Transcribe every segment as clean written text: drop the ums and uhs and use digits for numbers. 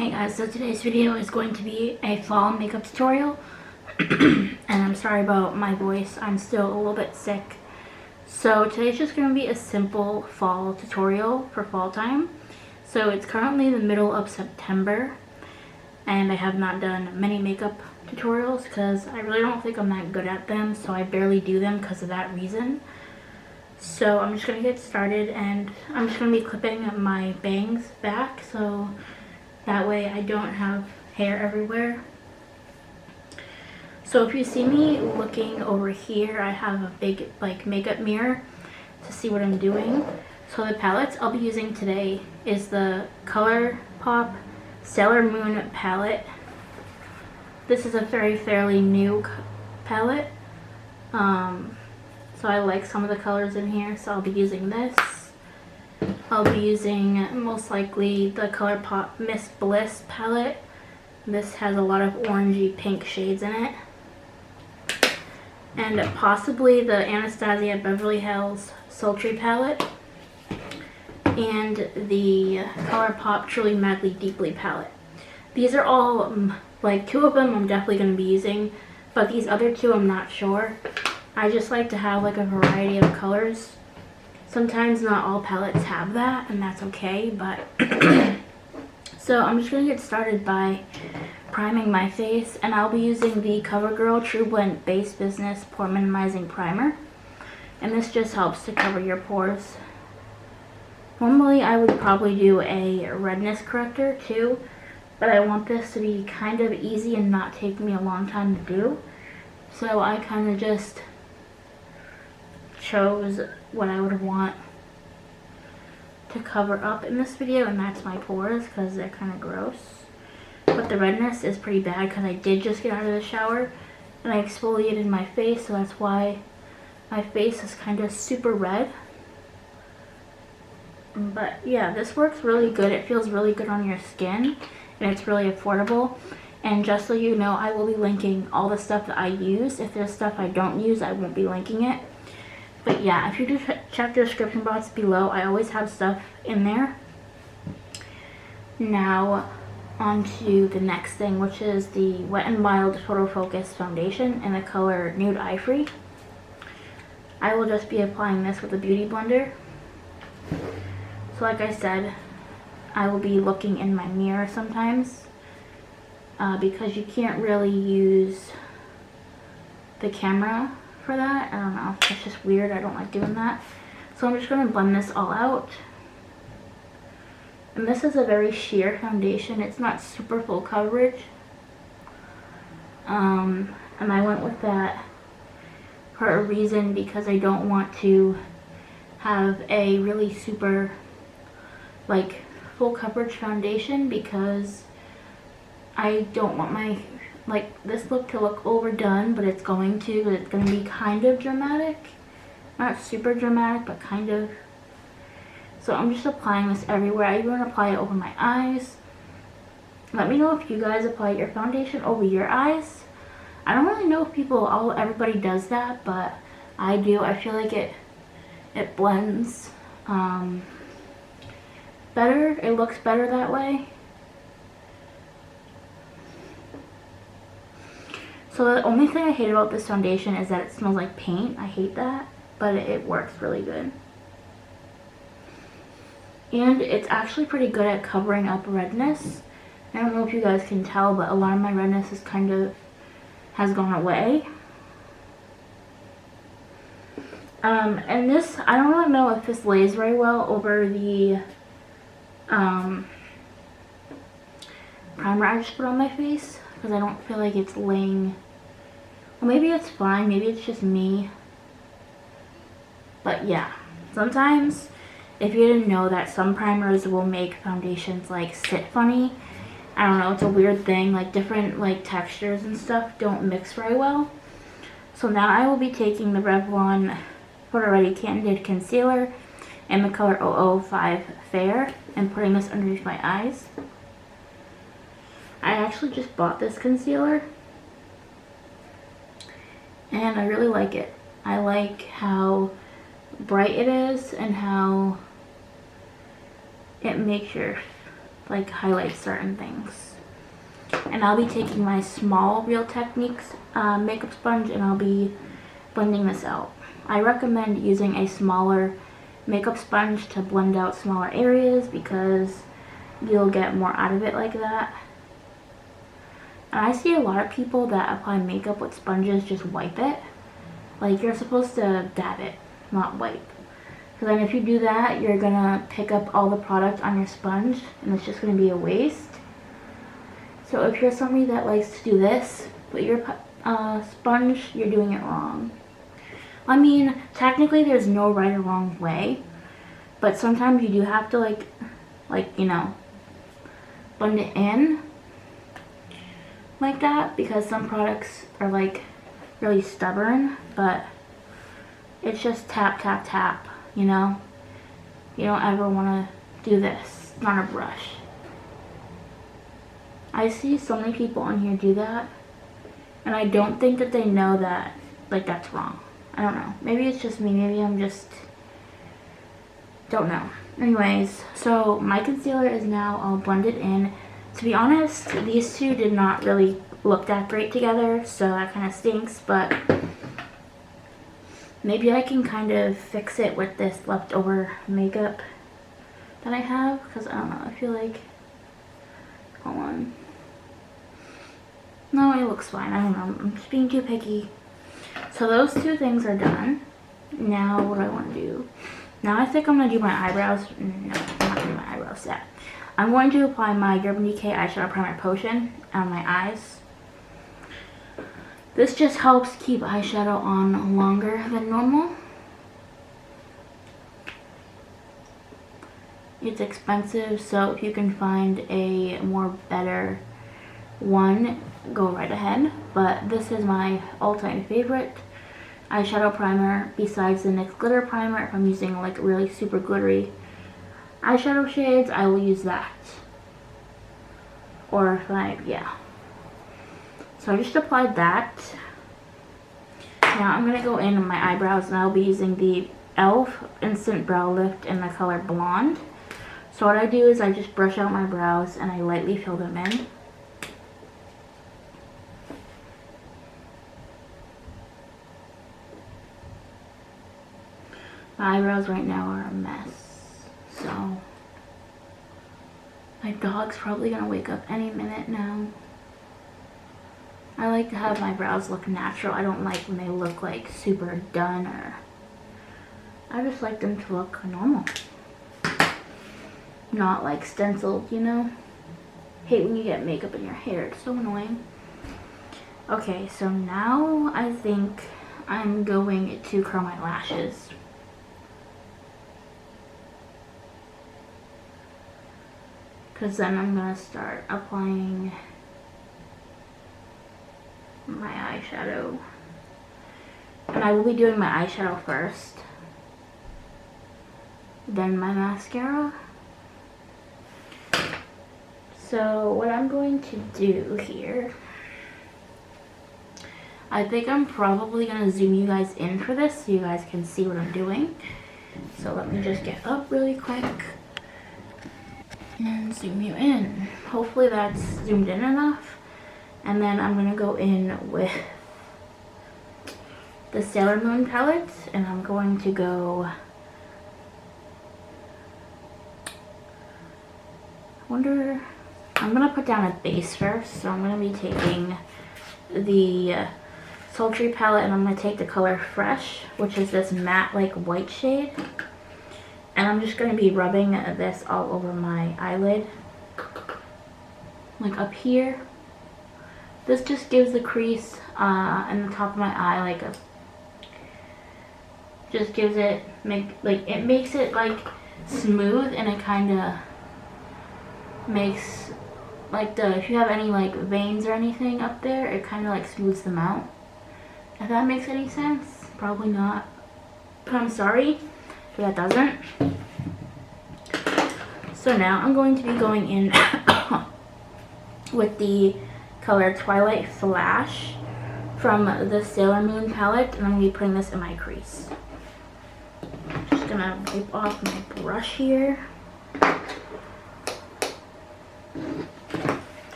Hey guys, so today's video is going to be a fall makeup tutorial. And I'm sorry about my voice, I'm still a little bit sick. So today's just going to be a simple fall tutorial for fall time. So it's currently the middle of September and I have not done many makeup tutorials because I really don't think I'm that good at them, so I barely do them because of that reason. So I'm just going to get started and I'm just going to be clipping my bangs back so that way I don't have hair everywhere. So if you see me looking over here, I have a big makeup mirror to see what I'm doing. So the palettes I'll be using today is the ColourPop Sailor Moon palette. This is a fairly new palette. So I like some of the colors in here, so I'll be using this. I'll be using most likely the ColourPop Miss Bliss palette. This has a lot of orangey pink shades in it. And possibly the Anastasia Beverly Hills Sultry palette. And the ColourPop Truly Madly Deeply palette. These are all, two of them I'm definitely going to be using, but these other two I'm not sure. I just like to have a variety of colors. Sometimes not all palettes have that, and that's okay, but so I'm just going to get started by priming my face, and I'll be using the CoverGirl truBLEND Base Business Pore Minimizing Primer, and this just helps to cover your pores. Normally I would probably do a redness corrector too, but I want this to be kind of easy and not take me a long time to do, so I kind of just chose what I would want to cover up in this video, and that's my pores because they're kind of gross. But the redness is pretty bad because I did just get out of the shower and I exfoliated my face, so that's why my face is kind of super red. But yeah, this works really good. It feels really good on your skin and it's really affordable. And just so you know, I will be linking all the stuff that I use. If there's stuff I don't use, I won't be linking it. But yeah, if you do check the description box below, I always have stuff in there. Now, on to the next thing, which is the Wet n Wild Photo Focus Foundation in the color Nude Ivory. I will just be applying this with a beauty blender. So like I said, I will be looking in my mirror sometimes because you can't really use the camera for that. I don't know, it's just weird. I don't like doing that. So I'm just going to blend this all out. And this is a very sheer foundation. It's not super full coverage. And I went with that for a reason because I don't want to have a really super full coverage foundation because I don't want my this look to look overdone, but it's going to be kind of dramatic. Not super dramatic, but kind of. So I'm just applying this everywhere. I even apply it over my eyes. Let me know if you guys apply your foundation over your eyes. I don't really know if everybody does that, but I do. I feel like it blends better. It looks better that way. So the only thing I hate about this foundation is that it smells like paint. I hate that, but it works really good. And it's actually pretty good at covering up redness. I don't know if you guys can tell, but a lot of my redness is has gone away. And this, I don't really know if this lays very well over the primer I just put on my face, because I don't feel like it's laying. Well, maybe it's fine, maybe it's just me. But yeah, sometimes, if you didn't know that some primers will make foundations sit funny. I don't know, it's a weird thing, different textures and stuff don't mix very well. So now I will be taking the Revlon PhotoReady Candid Concealer in the color 005 Fair and putting this underneath my eyes. I actually just bought this concealer and I really like it. I like how bright it is and how it makes your like highlight certain things. And I'll be taking my small Real Techniques makeup sponge and I'll be blending this out. I recommend using a smaller makeup sponge to blend out smaller areas because you'll get more out of it like that. And I see a lot of people that apply makeup with sponges just wipe it. Like, you're supposed to dab it, not wipe. Because then if you do that, you're gonna pick up all the product on your sponge and it's just gonna be a waste. So if you're somebody that likes to do this with your sponge, you're doing it wrong. I mean, technically there's no right or wrong way, but sometimes you do have to like, you know, blend it in like that, because some products are like really stubborn, but it's just tap, tap, tap, you know? You don't ever want to do this, it's not a brush. I see so many people on here do that, and I don't think that they know that, like, that's wrong. I don't know. Maybe it's just me. Maybe I'm just... don't know. Anyways, so my concealer is now all blended in. To be honest, these two did not really look that great together, so that kind of stinks, but maybe I can kind of fix it with this leftover makeup that I have, because I don't know, I feel like... hold on. No, it looks fine. I don't know. I'm just being too picky. So those two things are done. Now, what do I want to do? Now I think I'm going to do my eyebrows. No, I'm not doing my eyebrows yet. I'm going to apply my Urban Decay Eyeshadow Primer Potion on my eyes. This just helps keep eyeshadow on longer than normal. It's expensive, so if you can find a more better one, go right ahead. But this is my all-time favorite eyeshadow primer besides the NYX glitter primer. If I'm using like really super glittery eyeshadow shades, I will use that. Or if yeah. So I just applied that. Now I'm gonna go in on my eyebrows, and I'll be using the e.l.f. Instant Brow Lift in the color Blonde. So what I do is I just brush out my brows and I lightly fill them in. My eyebrows right now are a mess, so my dog's probably gonna wake up any minute now. I like to have my brows look natural. I don't like when they look like super done, or I just like them to look normal. Not like stenciled, you know? Hate when you get makeup in your hair, it's so annoying. Okay, so now I think I'm going to curl my lashes. Because then I'm going to start applying my eyeshadow. And I will be doing my eyeshadow first, then my mascara. So what I'm going to do here, I think I'm probably going to zoom you guys in for this so you guys can see what I'm doing. So let me just get up really quick and zoom you in. Hopefully that's zoomed in enough. And then I'm going to go in with the Sailor Moon palette, and I'm going to go, I'm going to put down a base first. So I'm going to be taking the Sultry palette, and I'm going to take the color Fresh, which is this matte like white shade. And I'm just going to be rubbing this all over my eyelid, like up here. This just gives the crease in the top of my eye like a, just gives it, it makes it like smooth, and it kind of makes like if you have any like veins or anything up there, it kind of like smooths them out. If that makes any sense. Probably not, but I'm sorry if that doesn't. So now I'm going to be going in with the color Twilight Flash from the Sailor Moon palette, and I'm going to be putting this in my crease. Just going to wipe off my brush here.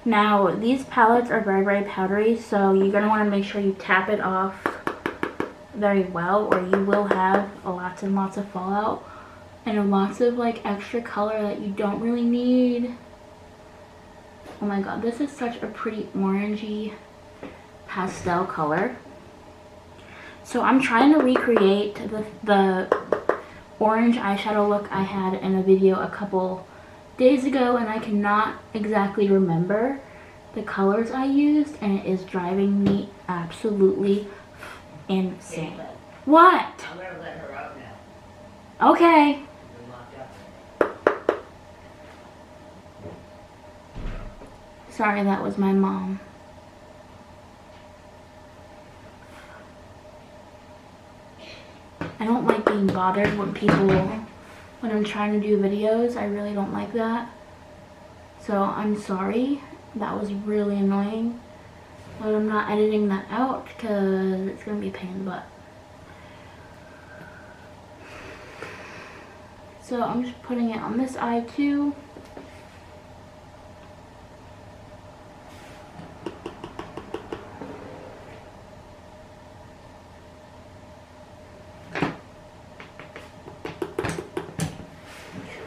Now, these palettes are very, very powdery, so you're going to want to make sure you tap it off very well, or you will have lots and lots of fallout and lots of like extra color that you don't really need. Oh my god, this is such a pretty orangey pastel color. So I'm trying to recreate the orange eyeshadow look I had in a video a couple days ago, and I cannot exactly remember the colors I used, and it is driving me absolutely insane. What? I'm gonna let her out now. Okay. You're locked up. Sorry, that was my mom. I don't like being bothered when I'm trying to do videos. I really don't like that. So I'm sorry. That was really annoying. But I'm not editing that out because it's going to be a pain in the butt. So I'm just putting it on this eye too.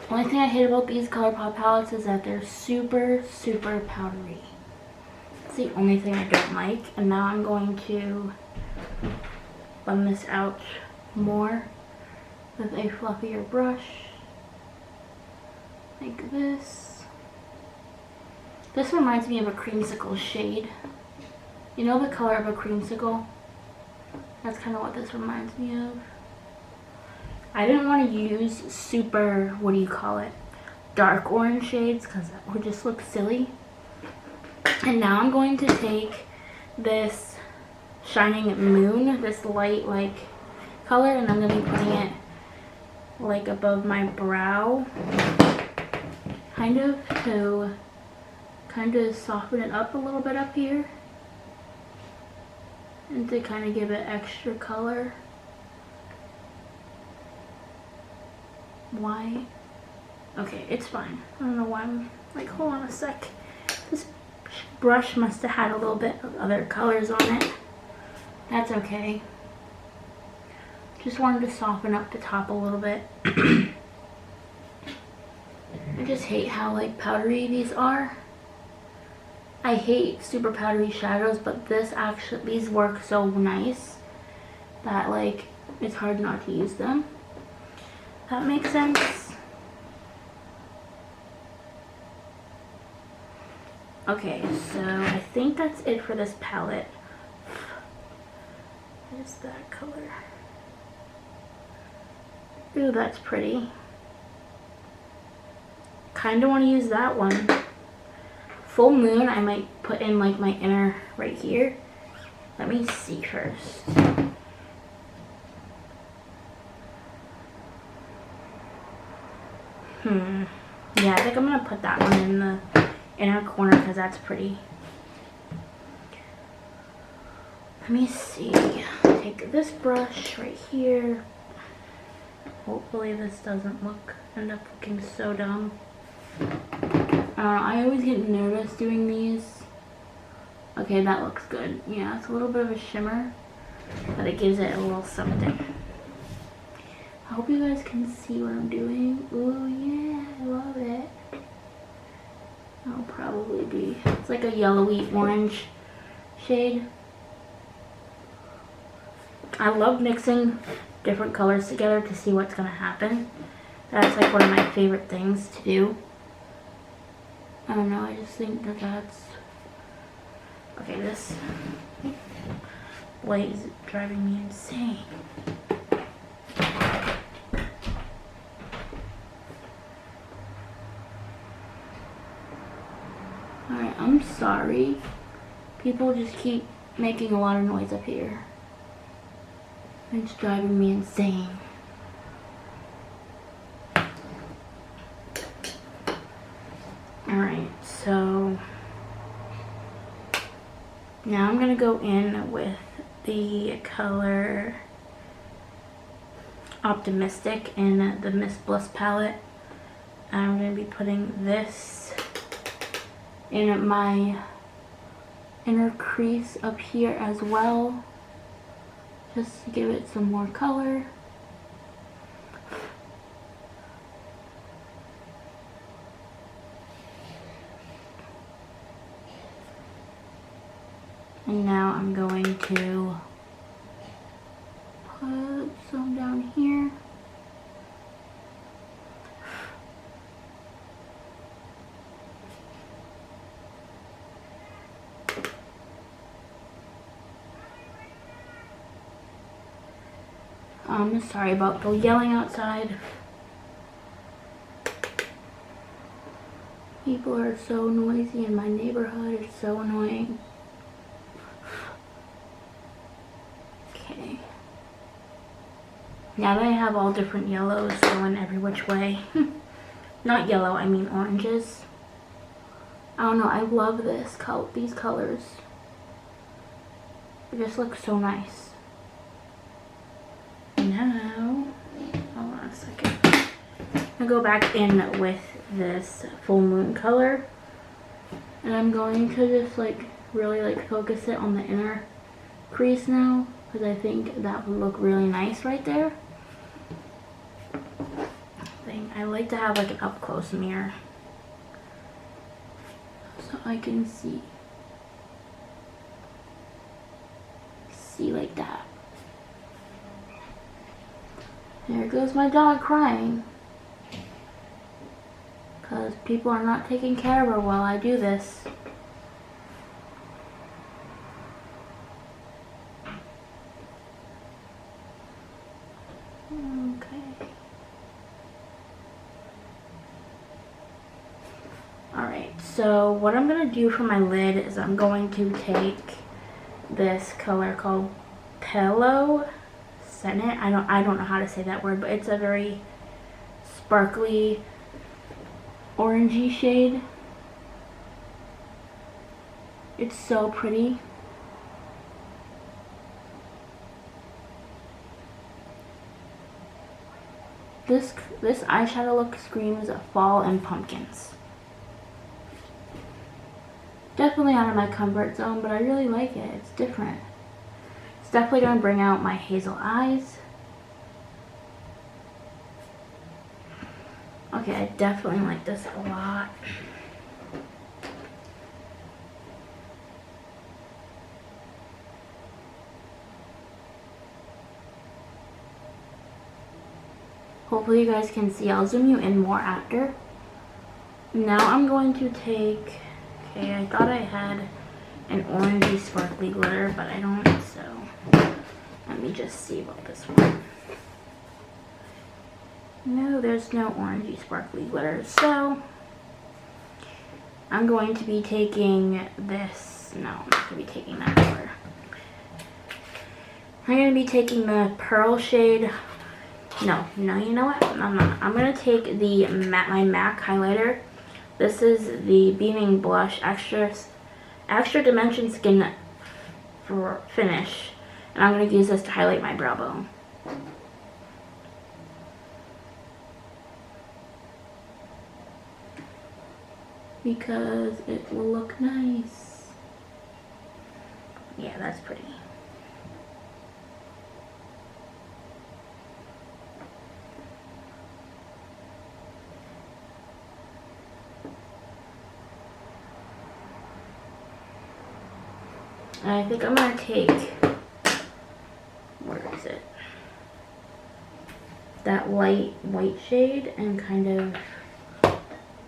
The only thing I hate about these ColourPop palettes is that they're super, super powdery. It's the only thing I don't like. And now I'm going to blend this out more with a fluffier brush. Like this. This reminds me of a creamsicle shade. You know the color of a creamsicle? That's kind of what this reminds me of. I didn't want to use super, what do you call it, dark orange shades because that would just look silly. And now I'm going to take this Shining Moon, this light like color, and I'm going to be putting it like above my brow, kind of, to kind of soften it up a little bit up here and to kind of give it extra color. Why? Okay, it's fine. I don't know why I'm like, hold on a sec. This brush must have had a little bit of other colors on it. That's okay. Just wanted to soften up the top a little bit. I just hate how like powdery these are. I hate super powdery shadows, but these work so nice that like it's hard not to use them. That makes sense. Okay, so I think that's it for this palette. What is that color? Ooh, that's pretty. Kind of want to use that one. Full Moon, I might put in like my inner right here. Let me see first. Yeah, I think I'm going to put that one in the inner corner because that's pretty. Let me see. Take this brush right here. Hopefully this doesn't end up looking so dumb. I always get nervous doing these. Okay, that looks good. Yeah, it's a little bit of a shimmer, but it gives it a little something. I hope you guys can see what I'm doing. Ooh, yeah, I love it. I'll probably be, it's like a yellowy orange shade. I love mixing different colors together to see what's gonna happen. That's like one of my favorite things to do. I don't know, I just think that that's, okay, this light is driving me insane. Alright, I'm sorry. People just keep making a lot of noise up here. It's driving me insane. Alright, so now I'm going to go in with the color Optimistic in the Miss Bliss palette. I'm going to be putting this in my inner crease up here as well, just to give it some more color. And now I'm going to put some down here. I'm sorry about the yelling outside. People are so noisy in my neighborhood. It's so annoying. Okay. Now that I have all different yellows going every which way. Not yellow, I mean oranges. I don't know, I love these colors. It just looks so nice. Now, hold on a second. I'll go back in with this full moon color. And I'm going to just really focus it on the inner crease now, because I think that would look really nice right there. I like to have like an up close mirror so I can see like that. There goes my dog crying because people are not taking care of her while I do this. Okay. Alright, so what I'm going to do for my lid is I'm going to take this color called Pillow Senate. I don't know how to say that word, but it's a very sparkly orangey shade. It's so pretty. This eyeshadow look screams fall and pumpkins. Definitely out of my comfort zone, but I really like it. It's different. It's definitely going to bring out my hazel eyes. Okay, I definitely like this a lot. Hopefully you guys can see. I'll zoom you in more after. Now I'm going to take, okay, I thought I had an orangey sparkly glitter, but I don't, so let me just see about this one. No, there's no orangey sparkly glitter, so I'm going to be taking this. No, I'm not going to be taking that color. I'm going to be taking the pearl shade. No, you know what? I'm not. I'm going to take my MAC highlighter. This is the Beaming Blush Extra Dimension Skin Finish. And I'm going to use this to highlight my brow bone. Because it will look nice. Yeah, that's pretty. And I think I'm going to take, where is it? That light white shade and kind of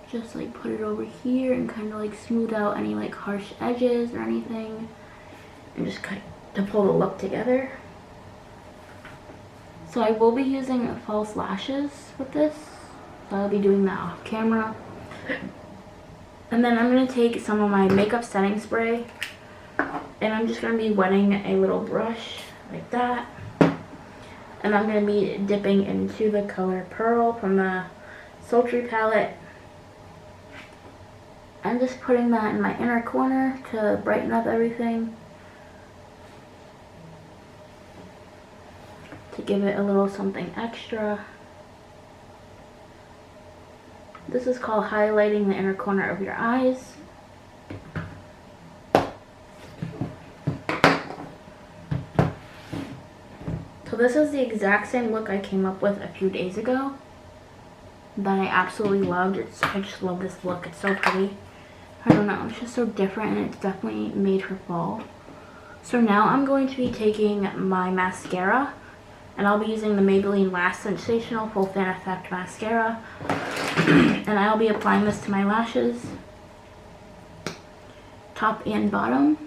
just like put it over here and kind of like smooth out any like harsh edges or anything. And just kind of to pull the look together. So I will be using false lashes with this. So I'll be doing that off camera. And then I'm going to take some of my makeup setting spray. And I'm just going to be wetting a little brush like that. And I'm going to be dipping into the color Pearl from the Sultry palette. I'm just putting that in my inner corner to brighten up everything. To give it a little something extra. This is called highlighting the inner corner of your eyes. So this is the exact same look I came up with a few days ago that I absolutely loved. I just love this look. It's so pretty. I don't know, it's just so different, and it's definitely made for fall. So now I'm going to be taking my mascara, and I'll be using the Maybelline Lash Sensational Full Fan Effect Mascara. And I'll be applying this to my lashes, top and bottom.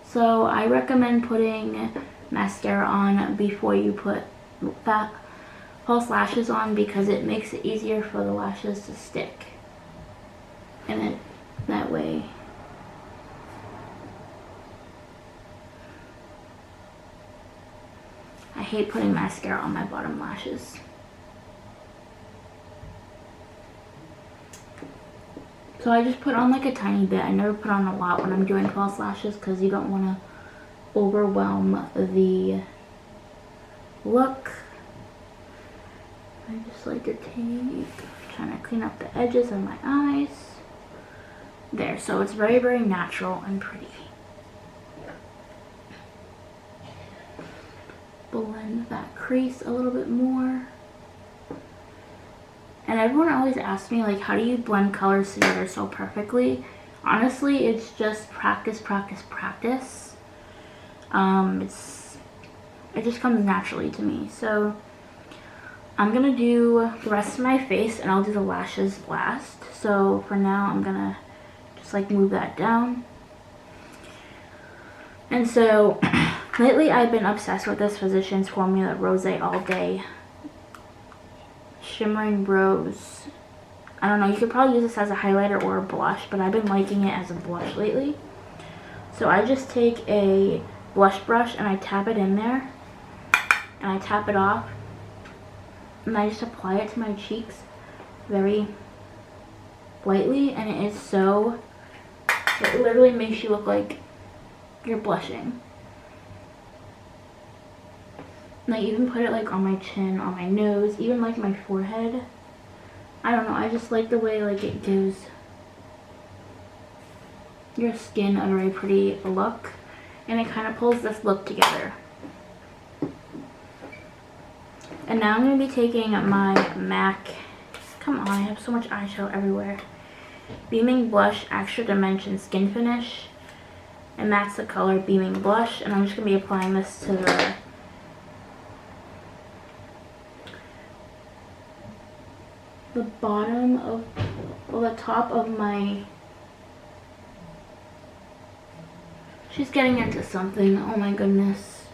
So I recommend putting mascara on before you put false lashes on, because it makes it easier for the lashes to stick. And then that way I hate putting mascara on my bottom lashes. So I just put on like a tiny bit. I never put on a lot when I'm doing false lashes, because you don't want to overwhelm the look. I just like to trying to clean up the edges of my eyes. There, so it's very, very natural and pretty. Blend that crease a little bit more. And everyone always asks me, like, how do you blend colors together so perfectly? Honestly, it's just practice, practice, practice. It just comes naturally to me. So I'm gonna do the rest of my face, and I'll do the lashes last. So for now, I'm gonna just like move that down. And so lately I've been obsessed with this Physicians Formula Rose All Day Shimmering Rose. I don't know, you could probably use this as a highlighter or a blush, but I've been liking it as a blush lately. So I just take a blush brush and I tap it in there, and I tap it off, and I just apply it to my cheeks very lightly, and it is so, it literally makes you look like you're blushing. And I even put it like on my chin, on my nose, even like my forehead. I don't know, I just like the way like it gives your skin a very pretty look, and it kind of pulls this look together. And now I'm going to be taking my MAC, come on, I have so much eyeshadow everywhere, Beaming Blush Extra Dimension Skin Finish, and that's the color Beaming Blush, and I'm just going to be applying this to the bottom of, well, the top of my, she's getting into something, oh my goodness,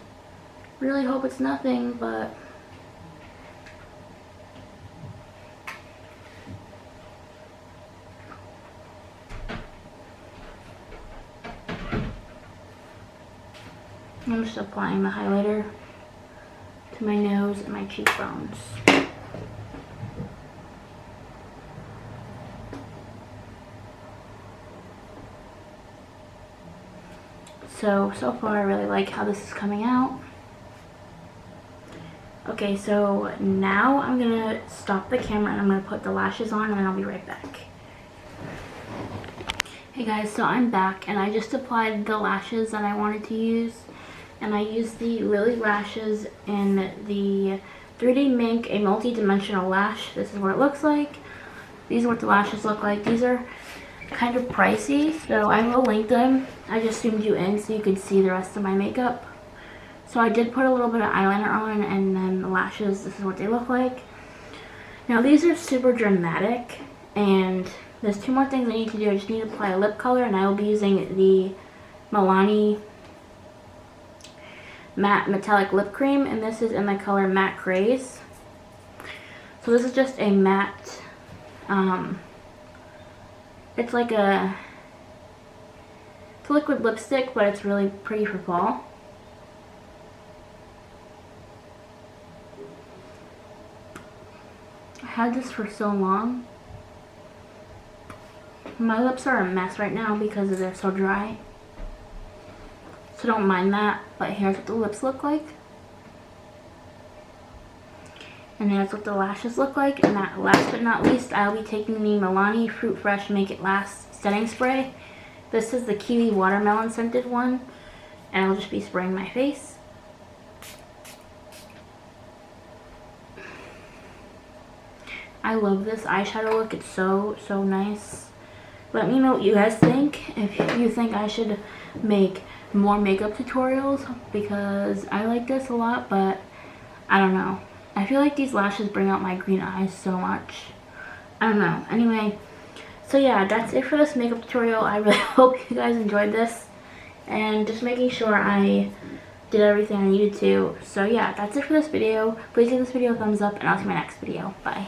really hope it's nothing, but I'm just applying the highlighter to my nose and my cheekbones. So far I really like how this is coming out. Okay, so now I'm gonna stop the camera and I'm gonna put the lashes on, and then I'll be right back. Hey guys, so I'm back, and I just applied the lashes that I wanted to use. And I used the Lily Lashes in the 3D Mink, a multi-dimensional lash. This is what it looks like. These are what the lashes look like. These are kind of pricey, so I will link them. I just zoomed you in so you could see the rest of my makeup. So I did put a little bit of eyeliner on, and then the lashes, this is what they look like. Now these are super dramatic, and there's two more things I need to do. I just need to apply a lip color, and I will be using the Milani Matte Metallic Lip Cream, and this is in the color Matte Craze. So this is just a matte, it's like it's a liquid lipstick, but it's really pretty for fall. I had this for so long. My lips are a mess right now because they're so dry. So don't mind that, but here's what the lips look like. And there's what the lashes look like. And last but not least, I'll be taking the Milani Fruit Fresh Make It Last Setting Spray. This is the Kiwi Watermelon scented one. And I'll just be spraying my face. I love this eyeshadow look. It's so nice. Let me know what you guys think. If you think I should make more makeup tutorials, because I like this a lot, but I don't know. I feel like these lashes bring out my green eyes so much. I don't know. Anyway, so yeah, that's it for this makeup tutorial. I really hope you guys enjoyed this, and just making sure I did everything I needed to. So yeah, that's it for this video. Please give this video a thumbs up, and I'll see you in my next video. Bye.